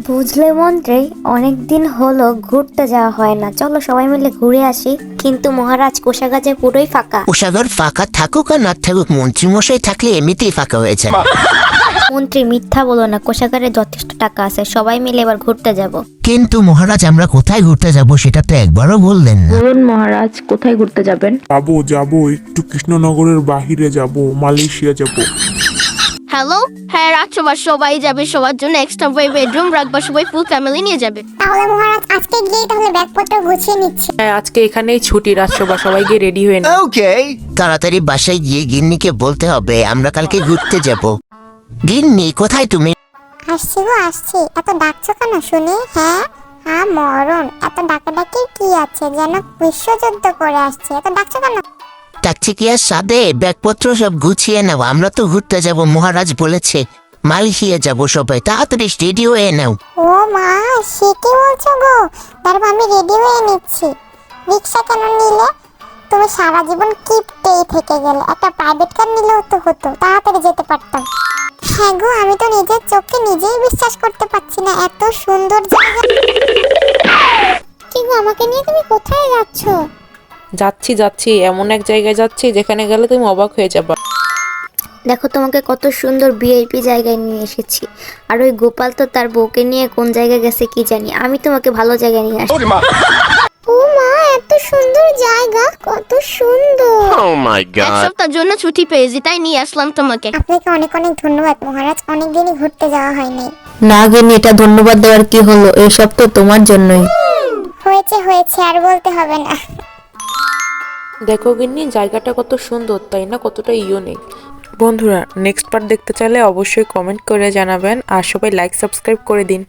বুঝলে মন্ত্রী, অনেকদিন হলো ঘুরতে যাওয়া হয় না, চলো সবাই মিলে ঘুরে আসি। কিন্তু মহারাজ, কোষাগার যে পুরোই ফাঁকা। কোষাগার ফাঁকা থাকুক আর না থাকুক, মন্ত্রী মশাই থাকলে এমনিতেই ফাঁকা হয়ে যায়। মন্ত্রী মিথ্যা বলো না, কোষাগারে যথেষ্ট টাকা আছে, সবাই মিলে এবার ঘুরতে যাব। কিন্তু মহারাজ, আমরা কোথায় ঘুরতে যাব সেটা তো একবারও বললেন না। বলুন মহারাজ, কোথায় ঘুরতে যাবেন? যাবো একটু কৃষ্ণনগরের বাহিরে যাব, মালয়েশিয়া যাব। হ্যালো, হ্যাঁ রাজসভা সবাই যাবে, সবার জন্য এক্সট্রা বেডরুম রাখবা, সবাই ফুল ফ্যামিলি নিয়ে যাবে। তাহলে মহারাজ আজকে গিয়ে তাহলে ব্যাগপত্র গুছিয়ে নিচ্ছি। হ্যাঁ, আজকে এখানেই ছুটি, রাজসভা সবাই গিয়ে রেডি হয়ে না। তাড়াতাড়ি বাসায় গিয়ে গিন্নিকে বলতে হবে আমরা কালকে ঘুরতে যাব। গিন্নি, কোথায় তুমি? আসছি গো আসছি, এত ডাকছো কেন শুনি? হ্যাঁ মরণ, এত ডাকাডাকি কি আছে, যেন বিশ্বযুদ্ধ করে আসছে, এত ডাকছো কেন? ডাকছে কি আর সাদে, ব্যাগপত্র সব গুছিয়ে নাও, আমরা তো ঘুরতে যাব, মহারাজ বলেছে মালয়েশিয়া যাব সবাই, তাড়াতাড়ি রেডি হয়ে নাও। ও মা, সে কি বলছো গো? তারপর আমি রেডি হয়ে নিচ্ছি। রিক্সা কেন নিলে? তুমি সারা জীবন কিপটেই থেকে গেলে, একটা প্রাইভেট কার নিলেও তো হতো, তাড়াতাড়ি যেতে পারতাম। হ্যাঁ গো, আমি তো নিজের চোখে নিজেই বিশ্বাস করতে পারছি না, এত সুন্দর জায়গা। কি গো, আমাকে নিয়ে তুমি কোথায় যাচ্ছো? যাচ্ছি, এমন এক জায়গায় যাচ্ছি যেখানে গেলে তুমি অবাক হয়ে যাবে। দেখো, তোমাকে কত সুন্দর ভিআইপি জায়গায় নিয়ে এসেছি। আর ওই গোপাল তো তার বউকে নিয়ে কোন জায়গায় গেছে কি জানি, আমি তোমাকে ভালো জায়গায় নিয়ে আসি। ও মা, এত সুন্দর জায়গা, কত সুন্দর। এক সপ্তাহের জন্য ছুটি পেয়েছি, তাই নিয়ে আসলাম তোমাকে। আপনাকে অনেক অনেক ধন্যবাদ মহারাজ, অনেকদিনই ঘুরতে যাওয়া হয়নি। না গেনি, এটা ধন্যবাদ দেওয়ার কি হলো, এসব তো তোমার জন্যই। হয়েছে আর বলতে হবে না। দেখো গিন্নি, জায়গাটা কত সুন্দর, তাই না? কতটা ইউনিক। বন্ধুরা, নেক্সট পার্ট দেখতে চাইলে অবশ্যই কমেন্ট করে জানাবেন, আর সবাই লাইক সাবস্ক্রাইব করে দিন।